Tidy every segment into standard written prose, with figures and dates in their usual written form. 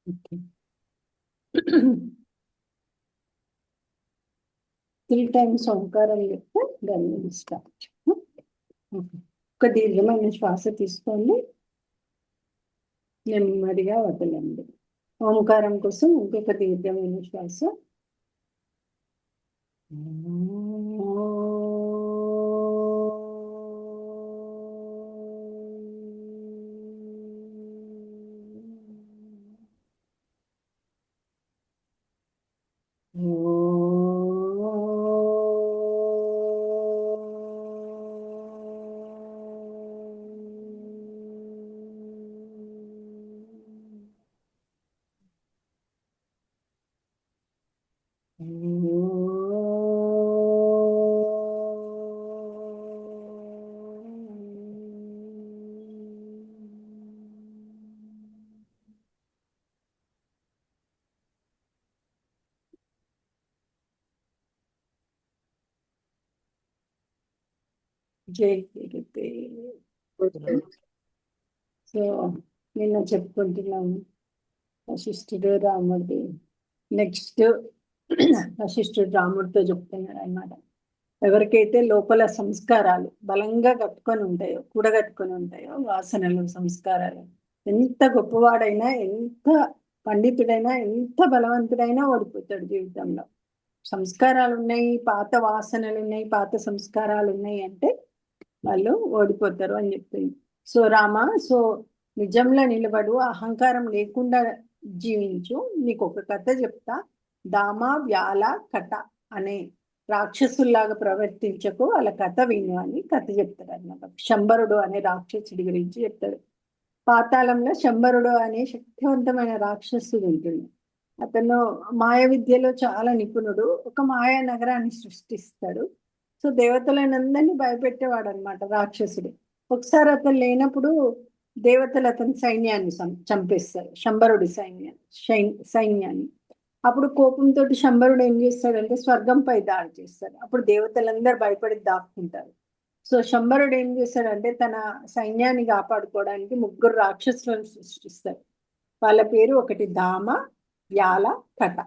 Okay. 3 times ఓంకారం చెప్తే దాన్ని start. Okay. ఒక దీర్ఘమైన శ్వాస తీసుకోండి, నెమ్మదిగా వదలండి. ఓంకారం కోసం ఇంకొక దీర్ఘమైన శ్వాస. జై గురుదేవ్. సో నిన్న చెప్పుకుంటున్నాము వశిష్ఠుడు రాముడి. నెక్స్ట్ వశిష్ఠుడు రాముడితో చెప్తున్నాడు అన్నమాట. ఎవరికైతే లోపల సంస్కారాలు బలంగా కట్టుకొని ఉంటాయో, కూడగట్టుకొని ఉంటాయో, వాసనలు, సంస్కారాలు, ఎంత గొప్పవాడైనా, ఎంత పండితుడైనా, ఎంత బలవంతుడైనా ఓడిపోతాడు జీవితంలో. సంస్కారాలు ఉన్నాయి, పాత వాసనలు ఉన్నాయి, పాత సంస్కారాలు ఉన్నాయి అంటే వాళ్ళు ఓడిపోతారు అని చెప్తుంది. సో రామ, సో నిజంలో నిలబడు, అహంకారం లేకుండా జీవించు. నీకు ఒక కథ చెప్తా. దామ వ్యాల కట అనే రాక్షసుల్లాగా ప్రవర్తించకు, వాళ్ళ కథ విను అని కథ చెప్తాడు అన్నమాట. శంబరుడు అనే రాక్షసుడి గురించి చెప్తాడు. పాతాళంలో శంబరుడు అనే శక్తివంతమైన రాక్షసుడు ఉంటుంది. అతను మాయ విద్యలో చాలా నిపుణుడు. ఒక మాయా నగరాన్ని సృష్టిస్తాడు. సో దేవతలనందరినీ భయపెట్టేవాడు అనమాట రాక్షసుడు. ఒకసారి అతను లేనప్పుడు దేవతలు అతని సైన్యాన్ని చంపేస్తారు, శంబరుడి సైన్యాన్ని. అప్పుడు కోపంతో శంబరుడు ఏం చేస్తాడంటే స్వర్గంపై దాడి చేస్తాడు. అప్పుడు దేవతలందరూ భయపడి దాక్కుంటారు. సో శంబరుడు ఏం చేస్తాడంటే తన సైన్యాన్ని కాపాడుకోవడానికి 3 రాక్షసులను సృష్టిస్తాడు. వాళ్ళ పేరు ఒకటి దామ, వ్యాల, కట.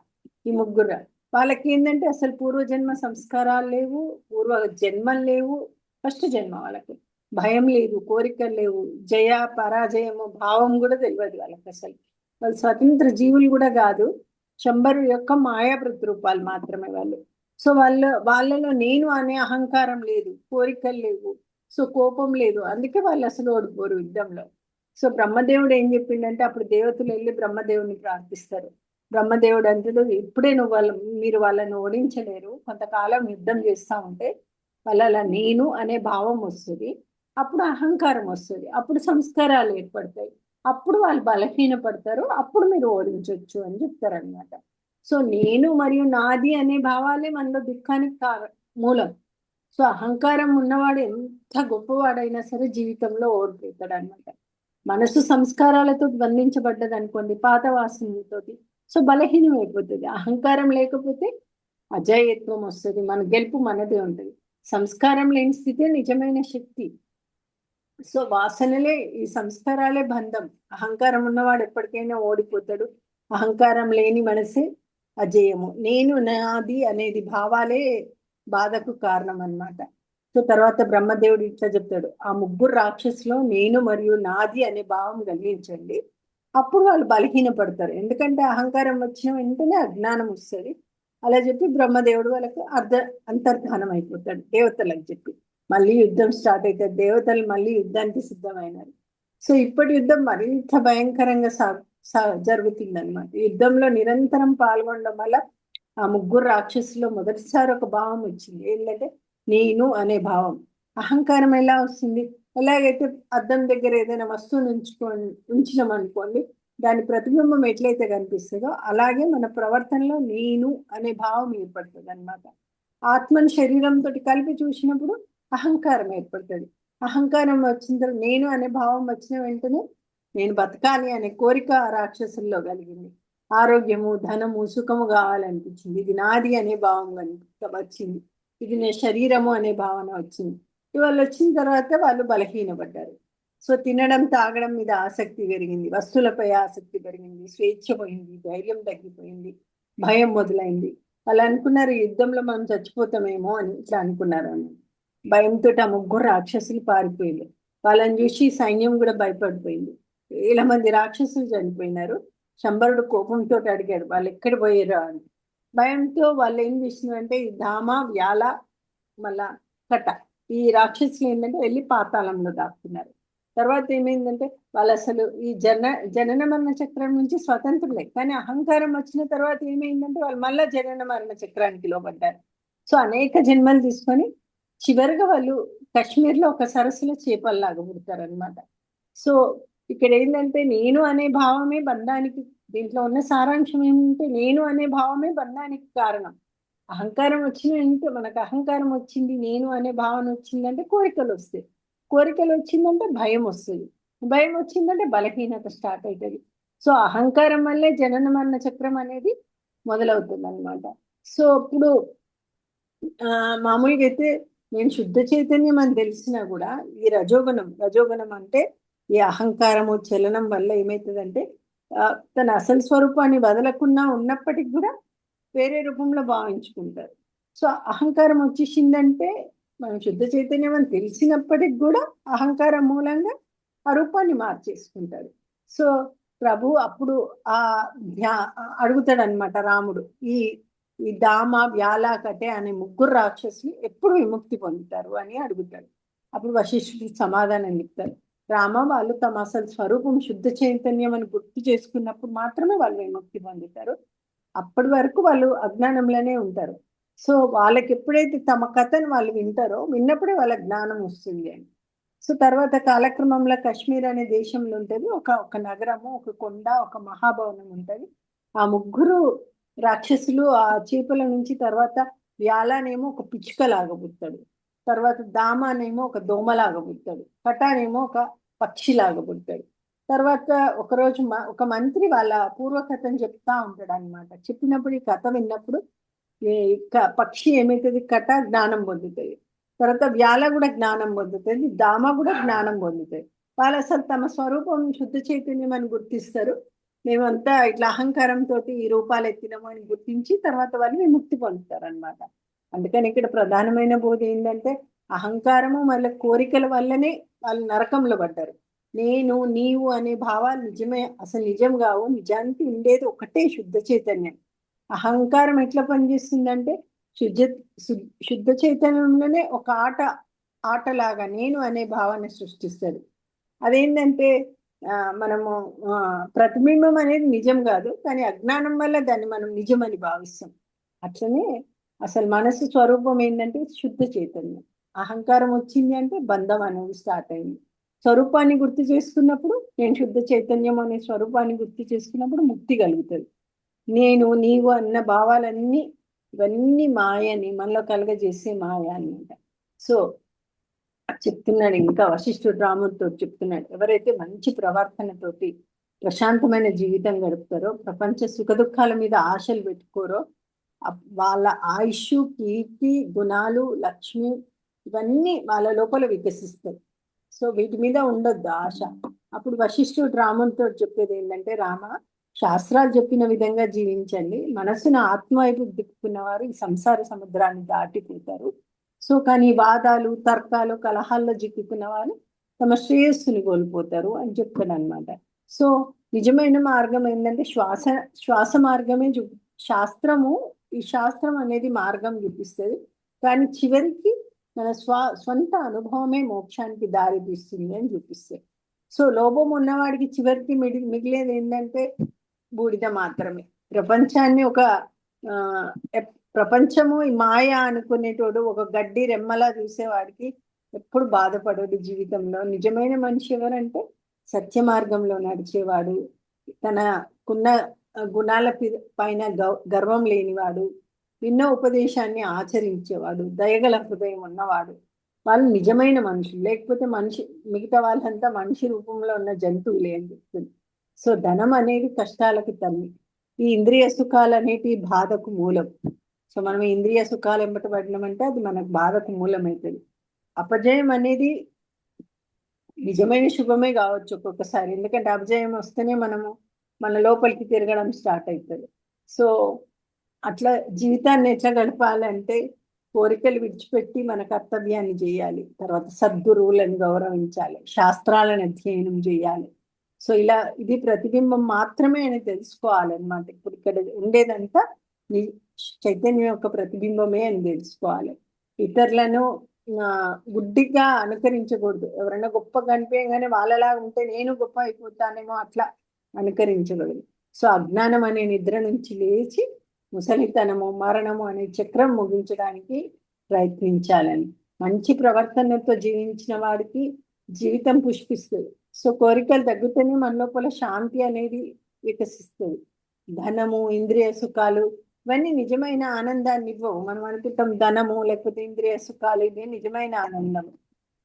ఈ 3 వాళ్ళకి ఏంటంటే అసలు పూర్వజన్మ సంస్కారాలు లేవు, పూర్వ జన్మలు లేవు. ఫస్ట్ జన్మ వాళ్ళకి భయం లేదు, కోరికలు లేవు, జయ పరాజయము భావం కూడా తెలియదు వాళ్ళకి అసలు. వాళ్ళు స్వతంత్ర జీవులు కూడా కాదు, శంబరు యొక్క మాయా ప్రతిరూపాలు మాత్రమే వాళ్ళు. సో వాళ్ళలో నేను అనే అహంకారం లేదు, కోరికలు లేవు, సో కోపం లేదు. అందుకే వాళ్ళు అసలు ఓడిపోరు యుద్ధంలో. సో బ్రహ్మదేవుడు ఏం చెప్పిండంటే అప్పుడు దేవతలు వెళ్ళి బ్రహ్మదేవుని ప్రార్థిస్తారు. బ్రహ్మదేవుడు అంటాడు, ఇప్పుడే మీరు వాళ్ళని ఓడించలేరు, కొంతకాలం యుద్ధం చేస్తా ఉంటే వాళ్ళ నేను అనే భావం వస్తుంది, అప్పుడు అహంకారం వస్తుంది, అప్పుడు సంస్కారాలు ఏర్పడతాయి, అప్పుడు వాళ్ళు బలహీనపడతారు, అప్పుడు మీరు ఓడించవచ్చు అని చెప్తారనమాట. సో నేను మరియు నాది అనే భావాలే మనలో దుఃఖానికి మూలం. సో అహంకారం ఉన్నవాడు ఎంత గొప్పవాడైనా సరే జీవితంలో ఓడిపోతాడు అనమాట. మనసు సంస్కారాలతో బంధించబడ్డది అనుకోండి, పాత వాసనలతోటి, సో బలహీనం అయిపోతుంది. అహంకారం లేకపోతే అజేయత్వం వస్తుంది, మన గెలుపు మనదే ఉంటుంది. సంస్కారం లేని స్థితే నిజమైన శక్తి. సో వాసనలే, ఈ సంస్కారాలే బంధం. అహంకారం ఉన్నవాడు ఎప్పటికైనా ఓడిపోతాడు. అహంకారం లేని మనసే అజేయము. నేను నాది అనేది భావాలే బాధకు కారణం అన్నమాట. సో తర్వాత బ్రహ్మదేవుడు ఇట్లా చెప్తాడు, ఆ 3 రాక్షసులో నేను మరియు నాది అనే భావం కలిగించండి, అప్పుడు వాళ్ళు బలహీనపడతారు. ఎందుకంటే అహంకారం వచ్చిన వెంటనే అజ్ఞానం వస్తుంది. అలా చెప్పి బ్రహ్మదేవుడు వాళ్ళకు అంతర్ధానం అయిపోతాడు దేవతలకు చెప్పి. మళ్ళీ యుద్ధం స్టార్ట్ అవుతుంది, దేవతలు మళ్ళీ యుద్ధానికి సిద్ధమైనారు. సో ఇప్పటి యుద్ధం మరింత భయంకరంగా జరుగుతుందన్నమాట. యుద్ధంలో నిరంతరం పాల్గొనడం వల్ల ఆ 3 రాక్షసులో మొదటిసారి ఒక భావం వచ్చింది, ఏంటంటే నేను అనే భావం. అహంకారం ఎలా వస్తుంది? ఎలాగైతే అద్దం దగ్గర ఏదైనా వస్తువుని ఉంచినాం అనుకోండి, దాని ప్రతిబింబం ఎట్లయితే కనిపిస్తుందో అలాగే మన ప్రవర్తనలో నేను అనే భావం ఏర్పడుతుంది అనమాట. ఆత్మను శరీరంతో కలిపి చూసినప్పుడు అహంకారం ఏర్పడుతుంది. అహంకారం వచ్చిన తర్వాత నేను అనే భావం వచ్చిన వెంటనే నేను బతకాలి అనే కోరిక రాక్షసుల్లో కలిగింది. ఆరోగ్యము, ధనము, సుఖము కావాలనిపించింది. ఇది నాది అనే భావం వచ్చింది. ఇది నా శరీరము అనే భావన వచ్చింది. ఇవాళ వచ్చిన తర్వాత వాళ్ళు బలహీనపడ్డారు. సో తినడం తాగడం మీద ఆసక్తి పెరిగింది, వస్తువులపై ఆసక్తి పెరిగింది, స్వేచ్ఛ పోయింది, ధైర్యం తగ్గిపోయింది, భయం మొదలైంది. వాళ్ళు అనుకున్నారు యుద్ధంలో మనం చచ్చిపోతామేమో అని ఇట్లా అనుకున్నారు అని. భయంతో ఆ ముగ్గురు రాక్షసులు పారిపోయింది. వాళ్ళని చూసి సైన్యం కూడా భయపడిపోయింది. వేల మంది రాక్షసులు చనిపోయినారు. శంబరుడు కోపంతో అడిగాడు వాళ్ళు ఎక్కడ పోయారా అని. భయంతో వాళ్ళు ఏం చేసినారంటే ఈ ధామ వ్యాల మళ్ళా కట ఈ రాక్షసులు ఏంటంటే వెళ్ళి పాతాళంలో దాక్కున్నారు. తర్వాత ఏమైందంటే వాళ్ళు అసలు ఈ జనన మరణ చక్రం నుంచి స్వతంత్రులే, కానీ అహంకారం వచ్చిన తర్వాత ఏమైందంటే వాళ్ళు మళ్ళా జనన మరణ చక్రానికి లోపడ్డారు. సో అనేక జన్మలు తీసుకొని చివరిగా వాళ్ళు కాశ్మీర్లో ఒక సరస్సులో చేపల్లాగా పుడతారు అనమాట. సో ఇక్కడ ఏంటంటే నేను అనే భావమే బంధానికి, దీంట్లో ఉన్న సారాంశం ఏమంటే నేను అనే భావమే బంధానికి కారణం. అహంకారం వచ్చిందంటే మనకు అహంకారం వచ్చింది, నేను అనే భావన వచ్చిందంటే కోరికలు వస్తాయి, కోరికలు వచ్చిందంటే భయం వస్తుంది, భయం వచ్చిందంటే బలహీనత స్టార్ట్ అవుతుంది. సో అహంకారం వల్లే జనన మరణ చక్రం అనేది మొదలవుతుంది అనమాట. సో ఇప్పుడు మామూలుగా అయితే నేను శుద్ధ చైతన్యం అని తెలిసినా కూడా ఈ రజోగుణం అంటే ఈ అహంకారము చలనం వల్ల ఏమవుతుందంటే తన అసలు స్వరూపాన్ని వదలకుండా ఉన్నప్పటికి కూడా వేరే రూపంలో భావించుకుంటారు. సో అహంకారం వచ్చేసిందంటే మనం శుద్ధ చైతన్యం అని తెలిసినప్పటికి కూడా అహంకారం మూలంగా ఆ రూపాన్ని మార్చేసుకుంటారు. సో ప్రభు అప్పుడు ఆ అడుగుతాడు అనమాట రాముడు, ఈ ఈ దామ వ్యాల కటే అనే ముగ్గురు రాక్షసులు ఎప్పుడు విముక్తి పొందుతారు అని అడుగుతాడు. అప్పుడు వశిష్ఠుడు సమాధానం చెప్తారు, రామ వాళ్ళు తమ అసలు స్వరూపం శుద్ధ చైతన్యం అని గుర్తు చేసుకున్నప్పుడు మాత్రమే వాళ్ళు విముక్తి పొందుతారు. అప్పటి వరకు వాళ్ళు అజ్ఞానంలోనే ఉంటారు. సో వాళ్ళకి ఎప్పుడైతే తమ కథను వాళ్ళు వింటారో విన్నప్పుడే వాళ్ళ జ్ఞానం వస్తుంది అని. సో తర్వాత కాలక్రమంలో కాశ్మీర్ అనే దేశంలో ఉంటుంది ఒక నగరము, ఒక కొండ, ఒక మహాభవనం ఉంటుంది. ఆ ముగ్గురు రాక్షసులు ఆ చేపల నుంచి తర్వాత వ్యాలానేమో ఒక పిచ్చుకలాగా పుడతాడు, తర్వాత దామానేమో ఒక దోమలాగా పుడతాడు, కటానేమో ఒక పక్షిలాగా పుడతాడు. తర్వాత ఒకరోజు ఒక మంత్రి వాళ్ళ పూర్వకథను చెప్తా ఉంటాడు అనమాట. చెప్పినప్పుడు ఈ కథ విన్నప్పుడు పక్షి ఏమవుతుంది, కట జ్ఞానం పొందుతుంది, తర్వాత వ్యాల కూడా జ్ఞానం పొందుతుంది, దామ కూడా జ్ఞానం పొందుతుంది. వాళ్ళు అసలు తమ స్వరూపం శుద్ధ చైతన్యం అని గుర్తిస్తారు. మేమంతా ఇట్లా అహంకారంతో ఈ రూపాలు ఎత్తినాము అని గుర్తించి తర్వాత వాళ్ళు విముక్తి పొందుతారు అనమాట. అందుకని ఇక్కడ ప్రధానమైన బోధ ఏంటంటే అహంకారము మళ్ళీ కోరికల వల్లనే వాళ్ళు నరకంలో పడ్డారు. నేను నీవు అనే భావాలు నిజమే, అసలు నిజం కావు. నిజానికి ఉండేది ఒకటే శుద్ధ చైతన్యం. అహంకారం ఎట్లా పనిచేస్తుందంటే శుద్ధ శుద్ధ చైతన్యంలోనే ఒక ఆటలాగా నేను అనే భావాన్ని సృష్టిస్తుంది. అదేంటంటే మనము ప్రతిబింబం అనేది నిజం కాదు, కానీ అజ్ఞానం వల్ల దాన్ని మనం నిజమని భావిస్తాం. అట్లనే అసలు మనసు స్వరూపం ఏంటంటే శుద్ధ చైతన్యం. అహంకారం వచ్చింది అంటే బంధం అనేది స్టార్ట్ అయింది. స్వరూపాన్ని గుర్తు చేసుకున్నప్పుడు, నేను శుద్ధ చైతన్యం అనే స్వరూపాన్ని గుర్తు చేసుకున్నప్పుడు ముక్తి కలుగుతుంది. నేను నీవు అన్న భావాలన్నీ ఇవన్నీ మాయని మనలో కలగజేసే మాయ అనమాట. సో చెప్తున్నాడు, ఇంకా వశిష్ఠుడు రాముడితో చెప్తున్నాడు, ఎవరైతే మంచి ప్రవర్తనతోటి ప్రశాంతమైన జీవితం గడుపుతారో, ప్రపంచ సుఖ దుఃఖాల మీద ఆశలు పెట్టుకోరో, వాళ్ళ ఆయుష్, కీర్తి, గుణాలు, లక్ష్మి ఇవన్నీ వాళ్ళ లోపల వికసిస్తాయి. సో వీటి మీద ఉండొద్దు ఆశ. అప్పుడు వశిష్ఠుడు రాముడితో చెప్పేది ఏంటంటే, రామ శాస్త్రాలు చెప్పిన విధంగా జీవించండి. మనసును ఆత్మ వైపు తిప్పుకున్న వారు ఈ సంసార సముద్రాన్ని దాటిపోతారు. సో కానీ వాదాలు, తర్కాలు, కలహాల్లో చిక్కుకున్న వారు తమ శ్రేయస్సుని కోల్పోతారు అని చెప్తాడు అనమాట. సో నిజమైన మార్గం ఏంటంటే శ్వాస మార్గమే శాస్త్రము. ఈ శాస్త్రం అనేది మార్గం చూపిస్తుంది, కానీ చివరికి మన స్వంత అనుభవమే మోక్షానికి దారి తీస్తుంది అని చూపిస్తుంది. సో లోభం ఉన్నవాడికి చివరికి మిగిలేది ఏంటంటే బూడిద మాత్రమే. ప్రపంచాన్ని ప్రపంచము మాయ అనుకునేటోడు ఒక గడ్డి రెమ్మలా చూసేవాడికి ఎప్పుడు బాధపడడు జీవితంలో. నిజమైన మనిషి ఎవరంటే సత్య మార్గంలో నడిచేవాడు, తనకున్న గుణాల పైన గర్వం లేనివాడు, విన్న ఉపదేశాన్ని ఆచరించేవాడు, దయగల హృదయం ఉన్నవాడు. వాళ్ళు నిజమైన మనుషులు. లేకపోతే మిగతా వాళ్ళంతా మనిషి రూపంలో ఉన్న జంతువులే అని చెప్తుంది. సో ధనం అనేది కష్టాలకి తల్లి, ఈ ఇంద్రియ సుఖాలు అనేవి బాధకు మూలం. సో మనం ఇంద్రియ సుఖాలు ఎంబట పడినామంటే అది మనకు బాధకు మూలమవుతుంది. అపజయం అనేది నిజమైన శుభమే కావచ్చు ఒక్కొక్కసారి, ఎందుకంటే అపజయం వస్తేనే మనము మన లోపలికి తిరగడం స్టార్ట్ అవుతుంది. సో అట్లా జీవితాన్ని ఎట్లా గడపాలంటే కోరికలు విడిచిపెట్టి మన కర్తవ్యాన్ని చేయాలి, తర్వాత సద్గురువులను గౌరవించాలి, శాస్త్రాలను అధ్యయనం చేయాలి. సో ఇలా ఇది ప్రతిబింబం మాత్రమే అని తెలుసుకోవాలన్నమాట. ఇప్పుడు ఇక్కడ ఉండేదంతా చైతన్యం యొక్క ప్రతిబింబమే అని తెలుసుకోవాలి. ఇతరులను గుడ్డిగా అనుకరించకూడదు. ఎవరైనా గొప్ప కనిపించగానే వాళ్ళలా ఉంటే నేను గొప్ప అయిపోతానేమో అట్లా అనుకరించకూడదు. సో అజ్ఞానం అనే నిద్ర నుంచి లేచి ముసలితనము మరణము అనే చక్రం ముగించడానికి ప్రయత్నించాలని. మంచి ప్రవర్తనతో జీవించిన వాడికి జీవితం పుష్పిస్తుంది. సో కోరికలు తగ్గుతూనే మన లోపల శాంతి అనేది వికసిస్తుంది. ధనము, ఇంద్రియ సుఖాలు ఇవన్నీ నిజమైన ఆనందాన్ని ఇవ్వవు. మనం అనుకుంటాం ధనము లేకపోతే ఇంద్రియ సుఖాలు ఇదే నిజమైన ఆనందం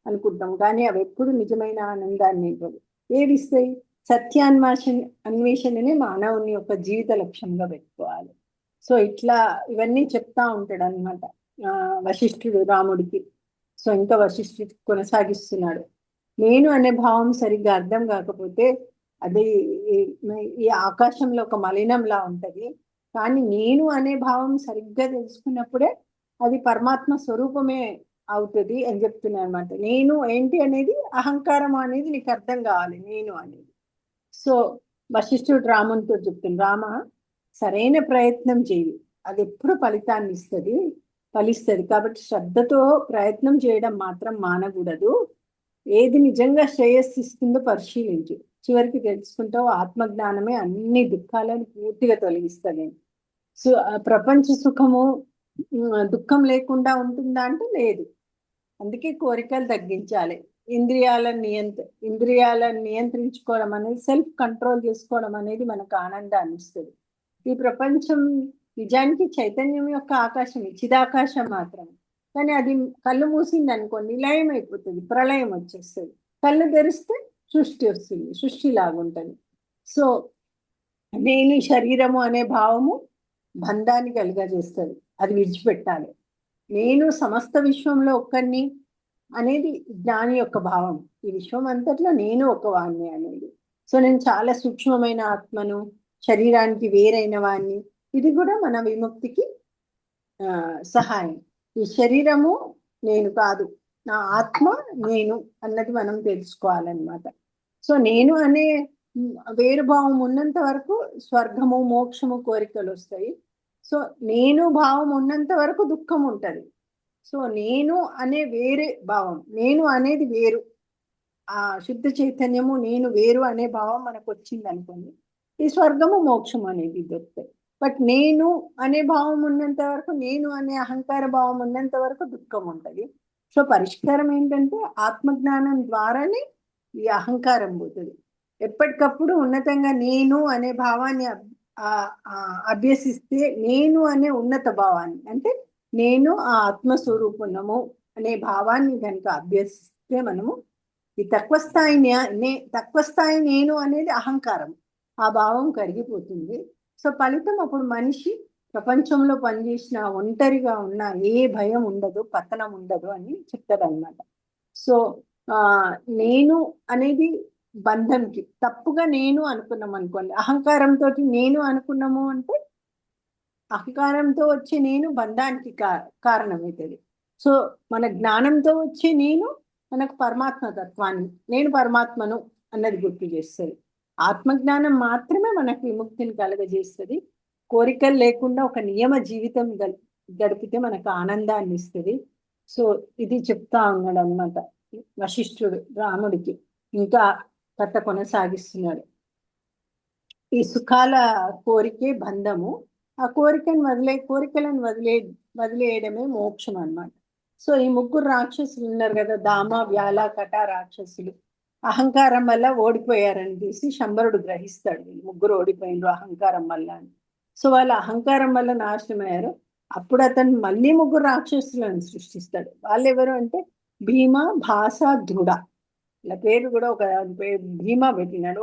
అనుకుంటాం, కానీ అవి ఎప్పుడు నిజమైన ఆనందాన్ని ఇవ్వవు. ఏడిస్తాయి? అన్వేషణనే మానవుని యొక్క జీవిత లక్ష్యంగా పెట్టుకోవాలి. సో ఇట్లా ఇవన్నీ చెప్తా ఉంటాడు అనమాట వశిష్ఠుడు రాముడికి. సో ఇంకా వశిష్ఠుడు కొనసాగిస్తున్నాడు. నేను అనే భావం సరిగ్గా అర్థం కాకపోతే అది ఈ ఆకాశంలో ఒక మలినంలా ఉంటది, కానీ నేను అనే భావం సరిగ్గా తెలుసుకున్నప్పుడే అది పరమాత్మ స్వరూపమే అవుతుంది అని చెప్తున్నాను అనమాట. నేను ఏంటి అనేది, అహంకారం అనేది నీకు అర్థం కావాలి నేను అనేది. సో వశిష్ఠుడు రామునితో చెప్తుంది, రామ సరైన ప్రయత్నం చేయి, అది ఎప్పుడు ఫలితాన్ని ఫలిస్తుంది. కాబట్టి శ్రద్ధతో ప్రయత్నం చేయడం మాత్రం మానకూడదు. ఏది నిజంగా శ్రేయస్సిస్తుందో పరిశీలించు, చివరికి తెలుసుకుంటావు ఆత్మజ్ఞానమే అన్ని దుఃఖాలను పూర్తిగా తొలగిస్తుంది. సో ప్రపంచ సుఖము దుఃఖం లేకుండా ఉంటుందా అంటే లేదు. అందుకే కోరికలు తగ్గించాలి. ఇంద్రియాలను నియంత్రించుకోవడం అనేది, సెల్ఫ్ కంట్రోల్ చేసుకోవడం అనేది మనకు ఆనందాన్ని ఇస్తుంది. ఈ ప్రపంచం నిజానికి చైతన్యం యొక్క ఆకాశం, చిదాకాశం మాత్రం. కానీ అది కళ్ళు మూసింది అనుకోండి లయం అయిపోతుంది, ప్రళయం వచ్చేస్తుంది. కళ్ళు తెరిస్తే సృష్టి వస్తుంది, సృష్టి లాగుంటుంది. సో నేను శరీరము అనే భావము బంధాన్ని కలుగజేస్తుంది, అది విడిచిపెట్టాలి. నేను సమస్త విశ్వంలో ఒక్కడిని అనేది జ్ఞాని యొక్క భావం. ఈ విశ్వం అంతట్లో నేను ఒక వాణ్ణి అనేది. సో నేను చాలా సూక్ష్మమైన ఆత్మను, శరీరానికి వేరైన వాణ్ణి. ఇది కూడా మన విముక్తికి సహాయం. ఈ శరీరము నేను కాదు, నా ఆత్మ నేను అన్నది మనం తెలుసుకోవాలన్నమాట. సో నేను అనే వేరుభావం ఉన్నంత వరకు స్వర్గము మోక్షము కోరికలు వస్తాయి. సో నేను భావం ఉన్నంత వరకు దుఃఖం ఉంటుంది. సో నేను అనే వేరే భావం, నేను అనేది వేరు, ఆ శుద్ధ చైతన్యము నేను వేరు అనే భావం మనకు వచ్చింది అనుకోండి, ఈ స్వర్గము మోక్షము అనేది దొరుకుతాయి. బట్ నేను అనే భావం ఉన్నంత వరకు, నేను అనే అహంకార భావం ఉన్నంత వరకు దుఃఖం ఉంటుంది. సో పరిష్కారం ఏంటంటే ఆత్మజ్ఞానం ద్వారానే ఈ అహంకారం పోతుంది. ఎప్పటికప్పుడు ఉన్నతంగా నేను అనే భావాన్ని అభ్యసిస్తే, నేను అనే ఉన్నత భావాన్ని అంటే నేను ఆ ఆత్మస్వరూపము అనే భావాన్ని కనుక అభ్యసిస్తే మనము ఈ తక్కువ స్థాయి నేను అనేది అహంకారం, ఆ భావం కరిగిపోతుంది. సో ఫలితం అప్పుడు మనిషి ప్రపంచంలో పనిచేసిన ఒంటరిగా ఉన్న ఏ భయం ఉండదు, పతనం ఉండదు అని చెప్తాడు అనమాట. సో నేను అనేది బంధంకి, తప్పుగా నేను అనుకున్నాం అనుకోండి, అహంకారంతో నేను అనుకున్నాము అంటే అహంకారంతో వచ్చే నేను బంధానికి కారణమవుతుంది. సో మన జ్ఞానంతో వచ్చే నేను మనకు పరమాత్మ తత్వాన్ని, నేను పరమాత్మను అన్నది గుర్తు చేస్తుంది. ఆత్మజ్ఞానం మాత్రమే మనకు విముక్తిని కలగజేస్తుంది. కోరికలు లేకుండా ఒక నియమ జీవితం గడిపితే మనకు ఆనందాన్ని ఇస్తుంది. సో ఇది చెప్తా ఉన్నాడు అనమాట వశిష్ఠుడు రాముడికి. ఇంకా కథ కొనసాగిస్తున్నాడు. ఈ సుఖాల కోరికే బంధము, ఆ కోరికలను వదిలేయడమే మోక్షం అన్నమాట. సో ఈ ముగ్గురు రాక్షసులు ఉన్నారు కదా, దామ వ్యాల కట రాక్షసులు, అహంకారం వల్ల ఓడిపోయారని తీసి శంబరుడు గ్రహిస్తాడు, వీళ్ళు ముగ్గురు ఓడిపోయినారు అహంకారం వల్ల అని. సో వాళ్ళ అహంకారం వల్ల నాశనమయ్యారు. అప్పుడు అతను మళ్ళీ ముగ్గురు రాక్షసులను సృష్టిస్తాడు. వాళ్ళు ఎవరు అంటే భీమ, భాస, దృఢ. ఇలా పేరు కూడా ఒక భీమా పెట్టినాడు,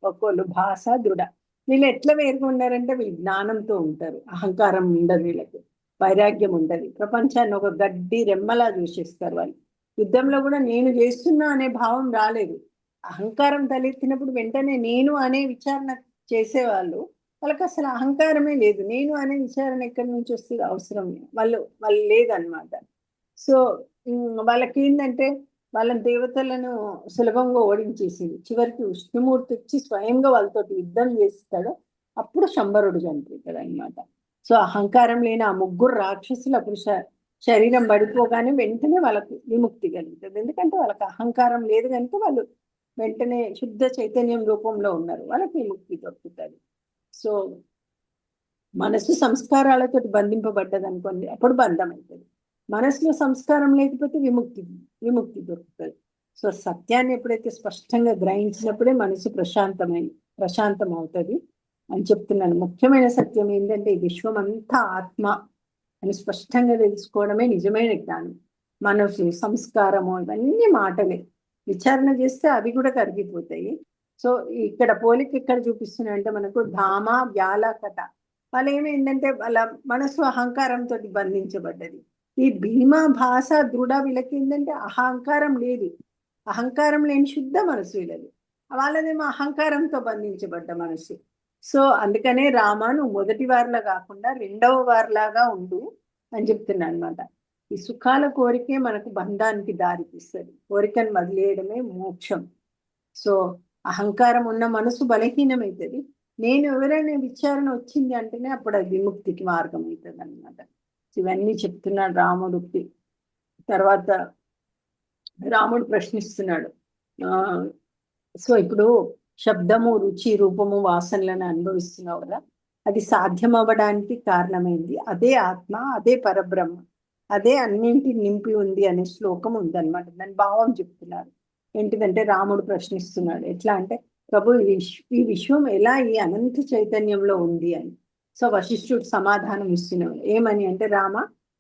ఒక్కోళ్ళు భాస, దృఢ. వీళ్ళు ఎట్లా వేరుగా ఉన్నారంటే వీళ్ళు జ్ఞానంతో ఉంటారు, అహంకారం ఉండదు, వీళ్ళకి వైరాగ్యం ఉండదు, ప్రపంచాన్ని ఒక గడ్డి రెమ్మలా చూసేస్తారు వాళ్ళు. యుద్ధంలో కూడా నేను చేస్తున్నా అనే భావం రాలేదు. అహంకారం తలెత్తినప్పుడు వెంటనే నేను అనే విచారణ చేసేవాళ్ళు, వాళ్ళకి అసలు అహంకారమే లేదు. నేను అనే విచారణ ఎక్కడి నుంచి వస్తుంది, అవసరం వాళ్ళు లేదనమాట. సో వాళ్ళకి ఏంటంటే వాళ్ళ దేవతలను సులభంగా ఓడించేసింది. చివరికి విష్ణుమూర్తి వచ్చి స్వయంగా వాళ్ళతో యుద్ధం చేస్తాడు. అప్పుడు శంబరుడు చనిపోతాడు అనమాట. సో అహంకారం లేని ఆ ముగ్గురు రాక్షసులు అప్పుడు శరీరం పడిపోగానే వెంటనే వాళ్ళకి విముక్తి కలుగుతుంది. ఎందుకంటే వాళ్ళకి అహంకారం లేదు కనుక వాళ్ళు వెంటనే శుద్ధ చైతన్యం రూపంలో ఉన్నారు, వాళ్ళకి విముక్తి దొరుకుతుంది. సో మనసు సంస్కారాలతో బంధింపబడ్డది అనుకోండి, అప్పుడు బంధం అవుతుంది. మనసులో సంస్కారం లేకపోతే విముక్తి దొరుకుతుంది. సో సత్యాన్ని ఎప్పుడైతే స్పష్టంగా గ్రహించినప్పుడే మనసు ప్రశాంతం అవుతుంది అని చెప్తున్నాను. ముఖ్యమైన సత్యం ఏంటంటే ఈ విశ్వం అంతా ఆత్మ అని స్పష్టంగా తెలుసుకోవడమే నిజమైన జ్ఞానం. మనసు సంస్కారము ఇవన్నీ మాటలే, విచారణ చేస్తే అవి కూడా కరిగిపోతాయి. సో ఇక్కడ పోలిక ఎక్కడ చూపిస్తున్నాయంటే మనకు ధామ వ్యాల కథ. వాళ్ళు ఏమైందంటే వాళ్ళ మనసు అహంకారంతో బంధించబడ్డది. ఈ భీమా భాష దృఢ వీళ్ళకి ఏంటంటే అహంకారం లేదు, అహంకారం లేని శుద్ధ మనసు వీళ్ళది. వాళ్ళదేమో అహంకారంతో బంధించబడ్డ మనసు. సో అందుకనే రామ నువ్వు మొదటి వారిలా కాకుండా రెండవ వారిలాగా ఉండు అని చెప్తున్నా అనమాట. ఈ సుఖాల కోరికే మనకు బంధానికి దారి తీస్తుంది, కోరికను వదిలేయడమే మోక్షం. సో అహంకారం ఉన్న మనసు బలహీనమవుతుంది. నేను ఎవరైనా విచారణ వచ్చింది అంటేనే అప్పుడు అది విముక్తికి మార్గం అవుతుంది అనమాట. ఇవన్నీ చెప్తున్నాడు రాముడికి. తర్వాత రాముడు ప్రశ్నిస్తున్నాడు, సో ఇప్పుడు శబ్దము రుచి రూపము వాసనలను అనుభవిస్తున్నావు కదా, అది సాధ్యం అవ్వడానికి కారణమైంది అదే ఆత్మ, అదే పరబ్రహ్మ, అదే అన్నింటి నింపి ఉంది అనే శ్లోకం ఉందన్నమాట. దాని భావం చెప్తున్నారు. ఏంటిదంటే రాముడు ప్రశ్నిస్తున్నాడు, ఎట్లా అంటే ప్రభు ఈ విశ్వం ఎలా ఈ అనంత చైతన్యంలో ఉంది అని. సో వశిష్ఠుడు సమాధానం ఇస్తున్నాడు ఏమని అంటే, రామ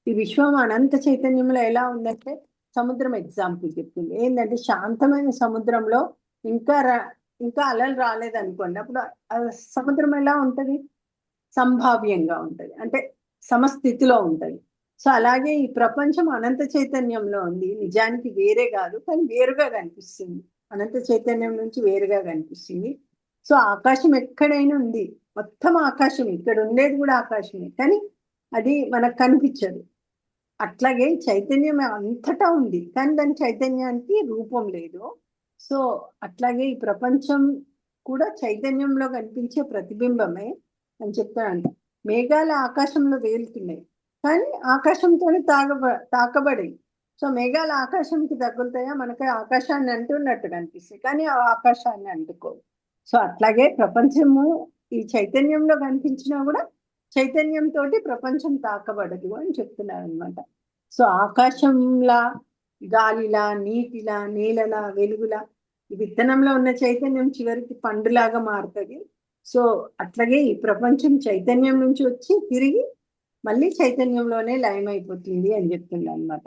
ఈ విశ్వం అనంత చైతన్యంలో ఎలా ఉందంటే సముద్రం ఎగ్జాంపుల్ చెప్తుంది. ఏంటంటే శాంతమైన సముద్రంలో ఇంకా అలలు రాలేదనుకోండి, అప్పుడు సముద్రం ఎలా ఉంటది, సంభావ్యంగా ఉంటది, అంటే సమస్థితిలో ఉంటది. సో అలాగే ఈ ప్రపంచం అనంత చైతన్యంలో ఉంది, నిజానికి వేరే కాదు కానీ వేరుగా కనిపిస్తుంది, అనంత చైతన్యం నుంచి వేరుగా కనిపిస్తుంది. సో ఆకాశం ఎక్కడైనా ఉంది, మొత్తం ఆకాశం, ఇక్కడ ఉండేది కూడా ఆకాశమే, కానీ అది మనకు కనిపించదు. అట్లాగే చైతన్యం అంతటా ఉంది కానీ దాని చైతన్యానికి రూపం లేదు. సో అట్లాగే ఈ ప్రపంచం కూడా చైతన్యంలో కనిపించే ప్రతిబింబమే అని చెప్తానంట. మేఘాలు ఆకాశంలో వేలుతున్నాయి కానీ ఆకాశంతో తాకబడి. సో మేఘాలు ఆకాశంకి తగులుతాయా, మనకి ఆకాశాన్ని అంటున్నట్టు కనిపిస్తాయి కానీ ఆ ఆకాశాన్ని అంటుకో. సో అట్లాగే ప్రపంచము ఈ చైతన్యంలో కనిపించినా కూడా చైతన్యంతో ప్రపంచం తాకబడదు అని చెప్తున్నారు అనమాట. సో ఆకాశంలా, గాలిలా, నీటిలా, నేలలా, వెలుగులా ఈ విత్తనంలో ఉన్న చైతన్యం చివరికి పండులాగా మారుతుంది. సో అట్లాగే ఈ ప్రపంచం చైతన్యం నుంచి వచ్చి తిరిగి మళ్ళీ చైతన్యంలోనే లయమైపోతుంది అని చెప్తుంది అనమాట.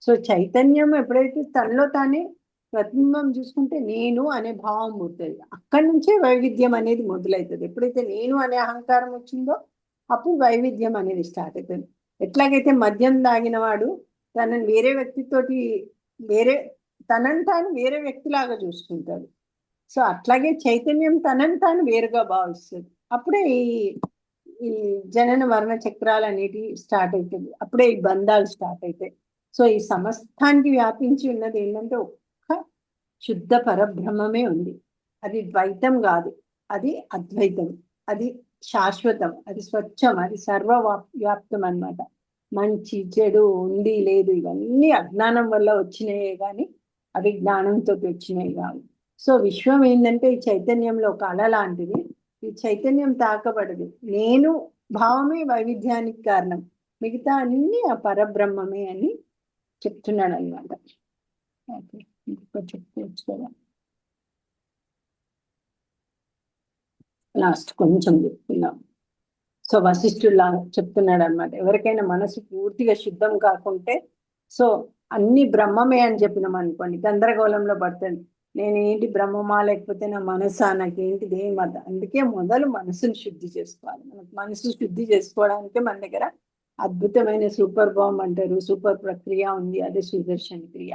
సో చైతన్యం ఎప్పుడైతే తనలో తానే ప్రతిబింబం చూసుకుంటే నేను అనే భావం పుడుతుంది, అక్కడి నుంచే వైవిధ్యం అనేది మొదలవుతుంది. ఎప్పుడైతే నేను అనే అహంకారం వచ్చిందో అప్పుడు వైవిధ్యం అనేది స్టార్ట్ అవుతుంది. ఎట్లాగైతే మద్యం తాగిన వాడు తనని వేరే వ్యక్తితోటి తనని తాను వేరే వ్యక్తిలాగా చూసుకుంటాడు. సో అట్లాగే చైతన్యం తనని తాను వేరుగా భావిస్తుంది. అప్పుడే ఈ జనన వర్ణ చక్రాలు అనేవి స్టార్ట్ అవుతుంది, అప్పుడే ఈ బంధాలు స్టార్ట్ అవుతాయి. సో ఈ సమస్తానికి వ్యాపించి ఉన్నది ఏంటంటే ఒక్క శుద్ధ పరబ్రహ్మమే ఉంది. అది ద్వైతం కాదు, అది అద్వైతం, అది శాశ్వతం, అది స్వచ్ఛం, అది సర్వవ్యాప్తం అన్నమాట. మంచి చెడు ఉంది లేదు ఇవన్నీ అజ్ఞానం వల్ల వచ్చినాయే కానీ అవి జ్ఞానంతో వచ్చినాయి కాదు. సో విశ్వం ఏంటంటే ఈ చైతన్యంలో ఒక అల లాంటిది, ఈ చైతన్యం తాకబడదు. నేను భావమే వైవిధ్యానికి కారణం, మిగతా అన్ని ఆ పరబ్రహ్మమే అని చెప్తున్నాడు అనమాట. చెప్పుకోవచ్చు కదా, లాస్ట్ కొంచెం చెప్తున్నాం. సో వశిష్ఠులా చెప్తున్నాడు అనమాట, ఎవరికైనా మనసు పూర్తిగా శుద్ధం కాకుంటే సో అన్ని బ్రహ్మమే అని చెప్పినాం అనుకోండి, గందరగోళంలో పడుతుంది. నేనేంటి బ్రహ్మమా లేకపోతే నా మనసా, నాకేంటిది ఏమద. అందుకే మొదలు మనసును శుద్ధి చేసుకోవాలి. మనకు మనసు శుద్ధి చేసుకోవడానికే మన దగ్గర అద్భుతమైన సూపర్ బాంబ్ అంటారు, సూపర్ ప్రక్రియ ఉంది, అదే సుదర్శన క్రియ.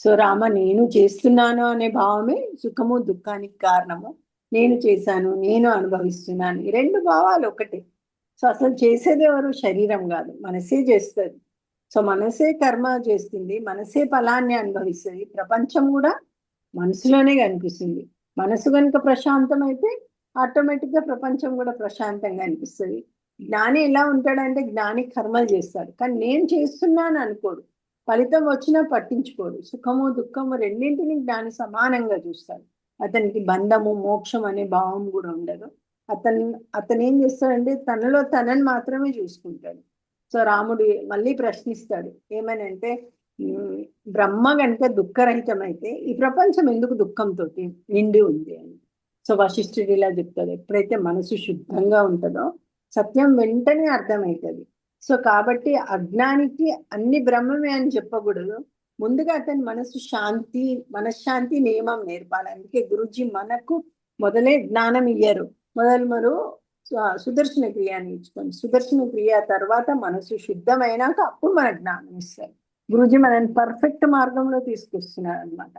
సో రామ నేను చేస్తున్నాను అనే భావమే సుఖము దుఃఖానికి కారణము. నేను చేశాను, నేను అనుభవిస్తున్నాను, ఈ రెండు భావాలు ఒకటే. సో అసలు చేసేది ఎవరు? శరీరం కాదు, మనసే చేస్తుంది. సో మనసే కర్మ చేస్తుంది, మనసే ఫలాన్ని అనుభవిస్తుంది. ప్రపంచం కూడా మనసులోనే కనిపిస్తుంది. మనసు కనుక ప్రశాంతమైతే ఆటోమేటిక్గా ప్రపంచం కూడా ప్రశాంతంగా అనిపిస్తుంది. జ్ఞాని ఎలా ఉంటాడంటే జ్ఞాని కర్మలు చేస్తాడు, కానీ నేను చేస్తున్నాను అనుకోడు. ఫలితం వచ్చినా పట్టించుకోడు. సుఖము దుఃఖము రెండింటిని జ్ఞాని సమానంగా చూస్తాడు. అతనికి బంధము మోక్షం అనే భావం కూడా ఉండదు. అతను ఏం చేస్తాడంటే తనలో తనని మాత్రమే చూసుకుంటాడు. సో రాముడు మళ్ళీ ప్రశ్నిస్తాడు ఏమని అంటే, బ్రహ్మ కనుక దుఃఖరహితమైతే ఈ ప్రపంచం ఎందుకు దుఃఖంతో నిండి ఉంది అని. సో వశిష్ఠుడు ఇలా చెప్తాడు, ఎప్పుడైతే మనసు శుద్ధంగా ఉంటుందో సత్యం వెంటనే అర్థమవుతుంది. సో కాబట్టి అజ్ఞానికి అన్ని బ్రహ్మమే అని చెప్పకూడదు. ముందుగా అతని మనసు శాంతి, మనశ్శాంతి నియమం నేర్పాలి. అందుకే గురుజీ మనకు మొదలే జ్ఞానం ఇయ్యరు. మొదలు సుదర్శన క్రియని ఇచ్చుకోండి. సుదర్శన క్రియ తర్వాత మనసు శుద్ధమైనాక అప్పుడు మన జ్ఞానం ఇస్తారు. గురుజీ మనల్ని పర్ఫెక్ట్ మార్గంలో తీసుకొస్తున్నారు అనమాట.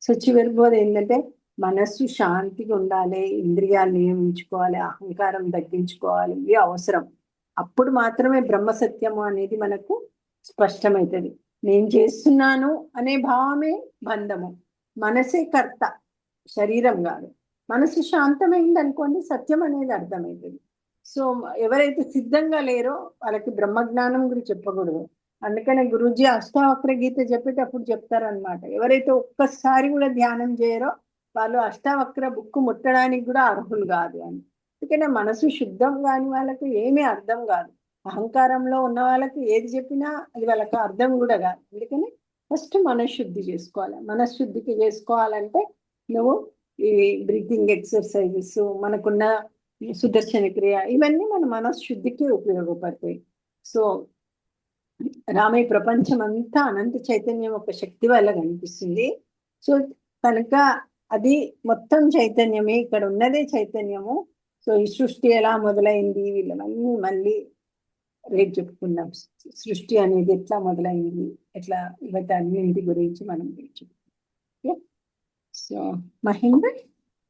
సో చివరి బోధ ఏంటంటే మనస్సు శాంతిగా ఉండాలి, ఇంద్రియాలు నియమించుకోవాలి, అహంకారం తగ్గించుకోవాలి, ఇవి అవసరం. అప్పుడు మాత్రమే బ్రహ్మ సత్యము అనేది మనకు స్పష్టమవుతుంది. నేను చేస్తున్నాను అనే భావమే బంధము. మనసే కర్త, శరీరం కాదు. మనసు శాంతమైంది అనుకోండి, సత్యం అనేది అర్థమవుతుంది. సో ఎవరైతే సిద్ధంగా లేరో వాళ్ళకి బ్రహ్మజ్ఞానం గురించి చెప్పకూడదు. అందుకనే గురూజీ అష్టావక్ర గీత చెప్పేటప్పుడు చెప్తారనమాట, ఎవరైతే ఒక్కసారి కూడా ధ్యానం చేయరో వాళ్ళు అష్టావక్ర బుక్ ముట్టడానికి కూడా అర్హులు కాదు అని. అందుకనే మనసు శుద్ధం కాని వాళ్ళకు ఏమీ అర్థం కాదు. అహంకారంలో ఉన్న వాళ్ళకి ఏది చెప్పినా అది వాళ్ళకి అర్థం కూడా కాదు. అందుకని ఫస్ట్ మనశ్శుద్ధి చేసుకోవాలి. మనశ్శుద్ధికి చేసుకోవాలంటే నువ్వు ఈ బ్రీతింగ్ ఎక్సర్సైజెస్, మనకున్న సుదర్శన క్రియ, ఇవన్నీ మన మనశ్శుద్ధికి ఉపయోగపడతాయి. సో రామయ్య ప్రపంచం అంతా అనంత చైతన్యం ఒక శక్తి వల్ల కనిపిస్తుంది. సో కనుక అది మొత్తం చైతన్యమే, ఇక్కడ ఉన్నదే చైతన్యము. సో ఈ సృష్టి ఎలా మొదలైంది వీళ్ళమన్నీ మళ్ళీ రేపు చెప్పుకుందాం. సృష్టి అనేది ఎట్లా మొదలైంది, ఎట్లా వీటన్నింటి గురించి మనం చెప్పుకుందాం. సో మహేంద్ర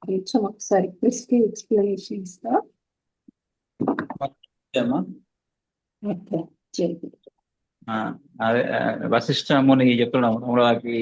కొంచెం ఒకసారి క్రిస్పీ ఎక్స్ప్లెనేషన్ ఇస్తా. అదే వశిష్ఠ ముని చెప్తున్నాం వాళ్ళకి